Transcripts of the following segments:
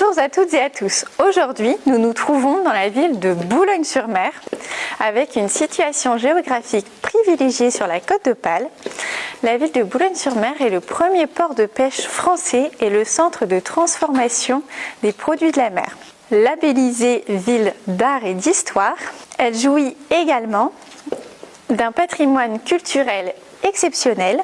Bonjour à toutes et à tous. Aujourd'hui, nous nous trouvons dans la ville de Boulogne-sur-Mer avec une situation géographique privilégiée sur la côte d'Opale. La ville de Boulogne-sur-Mer est le premier port de pêche français et le centre de transformation des produits de la mer. Labellisée ville d'art et d'histoire, elle jouit également d'un patrimoine culturel exceptionnel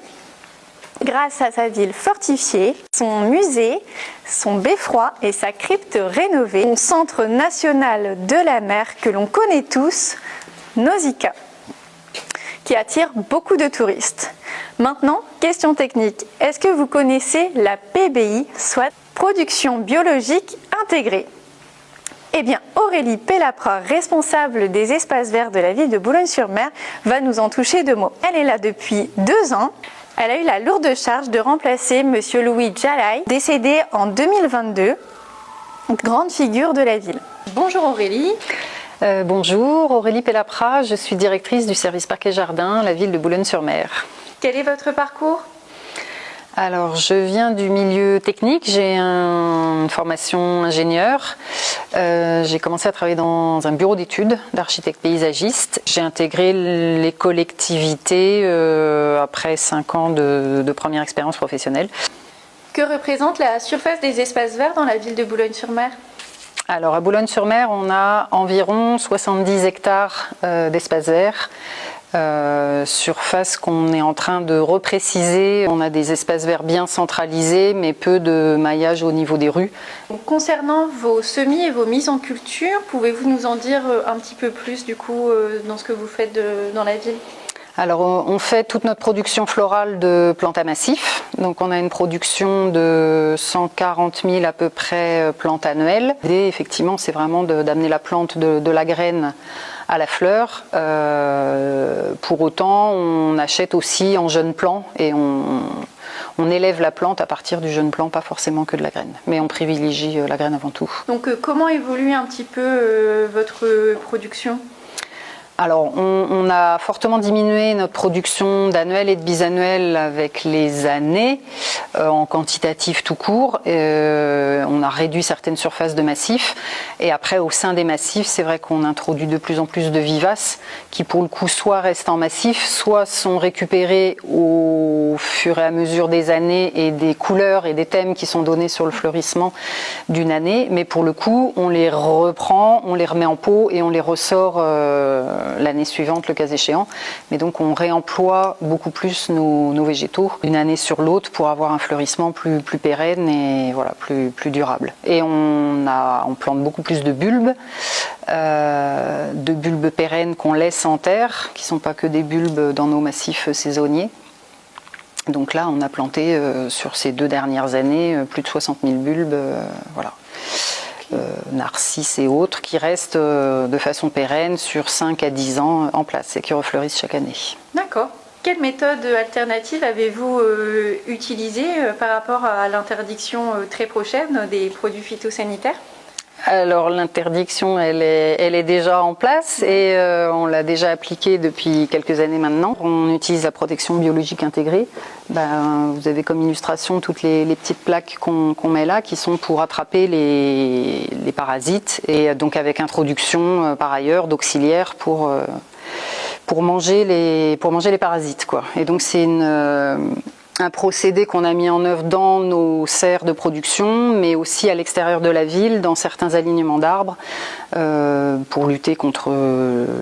grâce à sa ville fortifiée, son musée, son beffroi et sa crypte rénovée, son centre national de la mer que l'on connaît tous, Nausicaa, qui attire beaucoup de touristes. Maintenant, question technique, est-ce que vous connaissez la PBI, soit production biologique intégrée? Eh bien, Aurélie Pellapra, responsable des espaces verts de la ville de Boulogne-sur-Mer, va nous en toucher deux mots. Elle est là depuis 2 ans. Elle a eu la lourde charge de remplacer Monsieur Louis Jalai, décédé en 2022, grande figure de la ville. Bonjour Aurélie. Bonjour, Aurélie Pellapra, je suis directrice du service Parc et Jardin, la ville de Boulogne-sur-Mer. Quel est votre parcours ? Alors, je viens du milieu technique, j'ai une formation ingénieur. J'ai commencé à travailler dans un bureau d'études d'architecte paysagiste. J'ai intégré les collectivités après 5 ans de première expérience professionnelle. Que représente la surface des espaces verts dans la ville de Boulogne-sur-Mer ? Alors, à Boulogne-sur-Mer, on a environ 70 hectares d'espaces verts. Surface qu'on est en train de repréciser. On a des espaces verts bien centralisés, mais peu de maillage au niveau des rues. Concernant vos semis et vos mises en culture, pouvez-vous nous en dire un petit peu plus du coup dans ce que vous faites dans la ville ? Alors, on fait toute notre production florale de plantes à massif. Donc, on a une production de 140 000 à peu près plantes annuelles. L'idée, effectivement, c'est vraiment d'amener la plante de la graine à la fleur. Pour autant, on achète aussi en jeune plant et on élève la plante à partir du jeune plant, pas forcément que de la graine. Mais on privilégie la graine avant tout. Donc, comment évolue un petit peu votre production ? Alors, on a fortement diminué notre production d'annuels et de bisannuels avec les années, en quantitatif tout court. On a réduit certaines surfaces de massifs. Et après, au sein des massifs, c'est vrai qu'on introduit de plus en plus de vivaces qui, pour le coup, soit restent en massif, soit sont récupérés au fur et à mesure des années et des couleurs et des thèmes qui sont donnés sur le fleurissement d'une année. Mais pour le coup, on les reprend, on les remet en pot et on les ressort l'année suivante, le cas échéant. Mais donc on réemploie beaucoup plus nos végétaux d'une année sur l'autre pour avoir un fleurissement plus pérenne et voilà, plus durable. Et on plante beaucoup plus de bulbes pérennes qu'on laisse en terre, qui ne sont pas que des bulbes dans nos massifs saisonniers. Donc là, on a planté sur ces 2 dernières années plus de 60 000 bulbes, voilà. Narcisses et autres qui restent de façon pérenne sur 5 à 10 ans en place et qui refleurissent chaque année. D'accord. Quelle méthode alternative avez-vous utilisée par rapport à l'interdiction très prochaine des produits phytosanitaires ? Alors l'interdiction, elle est déjà en place et on l'a déjà appliquée depuis quelques années maintenant. On utilise la protection biologique intégrée. Vous avez comme illustration toutes les petites plaques qu'on met là qui sont pour attraper les parasites et donc avec introduction par ailleurs d'auxiliaires pour manger les parasites, quoi. Et donc c'est un procédé qu'on a mis en œuvre dans nos serres de production, mais aussi à l'extérieur de la ville, dans certains alignements d'arbres, pour lutter contre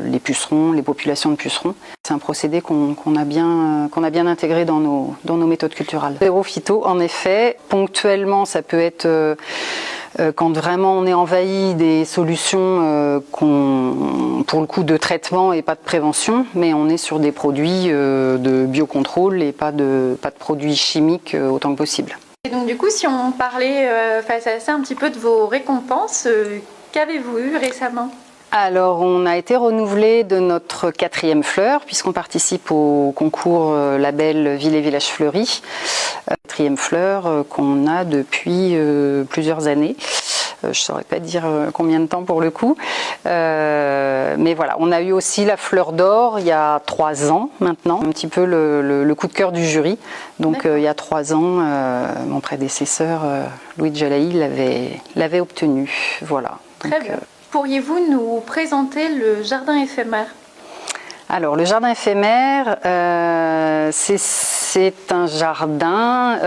les pucerons, les populations de pucerons. C'est un procédé qu'on a bien intégré dans nos méthodes culturales. Zéro phyto, en effet, ponctuellement, ça peut être quand vraiment on est envahi des solutions pour le coup de traitement et pas de prévention, mais on est sur des produits de biocontrôle et pas de produits chimiques autant que possible. Et donc du coup, si on parlait face à ça un petit peu de vos récompenses, qu'avez-vous eu récemment ? Alors, on a été renouvelé de notre 4e fleur, puisqu'on participe au concours label Ville et Village Fleuris. 4e fleur qu'on a depuis plusieurs années. Je ne saurais pas dire combien de temps pour le coup. Mais voilà, on a eu aussi la Fleur d'Or il y a 3 ans maintenant, un petit peu le coup de cœur du jury. Donc il y a 3 ans, mon prédécesseur Louis Jalaï l'avait obtenu. Voilà. Très bien. Pourriez-vous nous présenter le jardin éphémère ? Alors, le jardin éphémère, c'est un jardin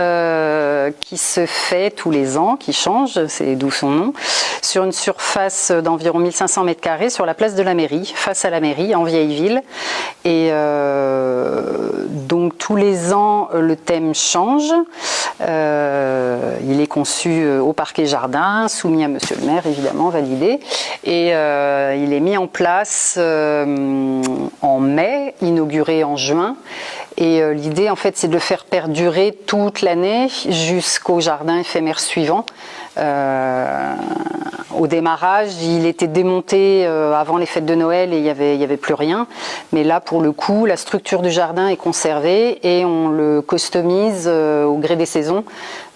qui se fait tous les ans, qui change, c'est d'où son nom, sur une surface d'environ 1500 m² sur la place de la mairie, face à la mairie, en vieille ville. Et donc, tous les ans, le thème change. Il est conçu au parquet jardin, soumis à monsieur le maire, évidemment, validé. Et il est mis en place en mai, inauguré en juin. Et l'idée, en fait, c'est de le faire perdurer toute l'année jusqu'au jardin éphémère suivant. Au démarrage, il était démonté avant les fêtes de Noël et il y avait plus rien. Mais là, pour le coup, la structure du jardin est conservée et on le customise au gré des saisons.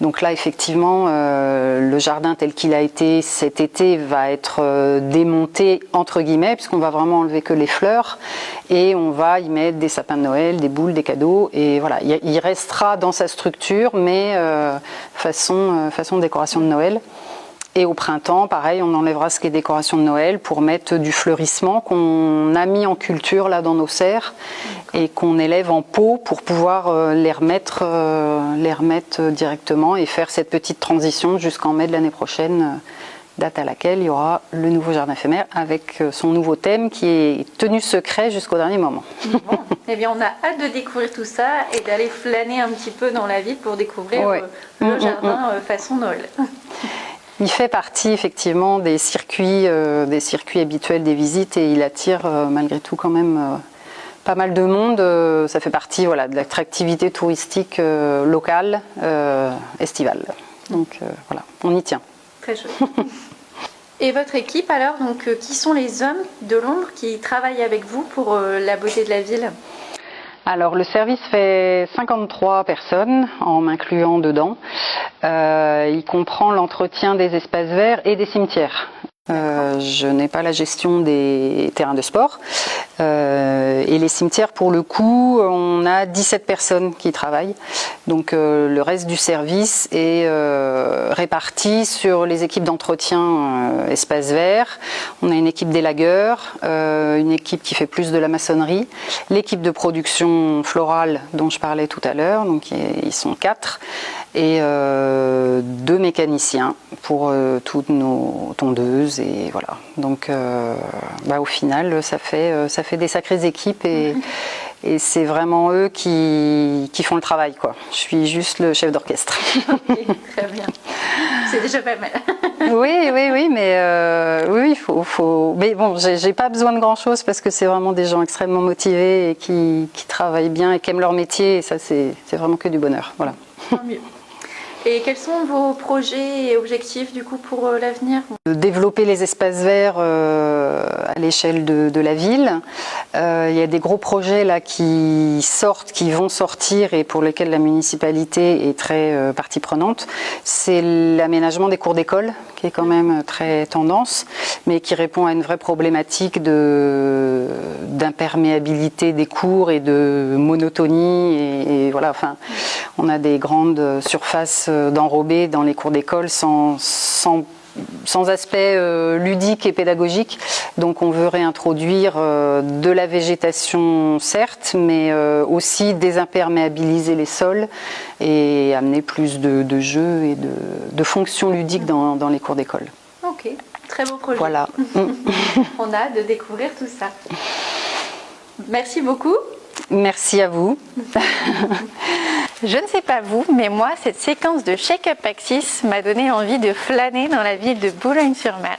Donc là, effectivement, le jardin tel qu'il a été cet été va être démonté entre guillemets, puisqu'on va vraiment enlever que les fleurs et on va y mettre des sapins de Noël, des boules, des cadeaux. Et voilà, il restera dans sa structure, mais façon décoration de Noël. Et au printemps, pareil, on enlèvera ce qui est décoration de Noël pour mettre du fleurissement qu'on a mis en culture là dans nos serres et qu'on élève en pot pour pouvoir les remettre directement et faire cette petite transition jusqu'en mai de l'année prochaine, date à laquelle il y aura le nouveau jardin éphémère avec son nouveau thème qui est tenu secret jusqu'au dernier moment. Bon, eh bien on a hâte de découvrir tout ça et d'aller flâner un petit peu dans la ville pour découvrir le jardin façon Noël. Il fait partie effectivement des circuits habituels des visites et il attire malgré tout quand même pas mal de monde. Ça fait partie de l'attractivité touristique locale, estivale. Donc voilà, on y tient. Très chouette. Et votre équipe alors, donc, qui sont les hommes de l'ombre qui travaillent avec vous pour la beauté de la ville ? Alors le service fait 53 personnes en m'incluant dedans. Il comprend l'entretien des espaces verts et des cimetières. Je n'ai pas la gestion des terrains de sport. Et les cimetières, pour le coup, on a 17 personnes qui travaillent. Donc le reste du service est réparti sur les équipes d'entretien espaces verts. On a une équipe d'élagueurs, une équipe qui fait plus de la maçonnerie, l'équipe de production florale dont je parlais tout à l'heure, donc ils sont 4, et 2 mécaniciens pour toutes nos tondeuses. Et voilà. Donc au final, ça fait des sacrées équipes et c'est vraiment eux qui font le travail, quoi. Je suis juste le chef d'orchestre. Okay, très bien. C'est déjà pas mal. Oui, mais oui, faut. Mais bon, j'ai pas besoin de grand chose parce que c'est vraiment des gens extrêmement motivés et qui travaillent bien et qui aiment leur métier. Et ça, c'est vraiment que du bonheur. Voilà. Tant mieux. Et quels sont vos projets et objectifs du coup pour l'avenir ? Développer les espaces verts à l'échelle de la ville. Il y a des gros projets là qui vont sortir et pour lesquels la municipalité est très partie prenante. C'est l'aménagement des cours d'école qui est quand même très tendance, mais qui répond à une vraie problématique d'imperméabilité des cours et de monotonie et voilà. Enfin, on a des grandes surfaces d'enrobés dans les cours d'école sans aspect ludique et pédagogique. Donc on veut réintroduire de la végétation certes, mais aussi désimperméabiliser les sols et amener plus de jeux et de fonctions ludiques dans les cours d'école. Ok, très beau projet. Voilà. On a hâte de découvrir tout ça. Merci beaucoup. Merci à vous. Je ne sais pas vous, mais moi, cette séquence de Shake-up Axis m'a donné envie de flâner dans la ville de Boulogne-sur-Mer,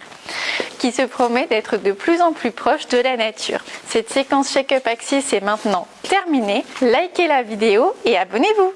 qui se promet d'être de plus en plus proche de la nature. Cette séquence Shake-up Axis est maintenant terminée. Likez la vidéo et abonnez-vous.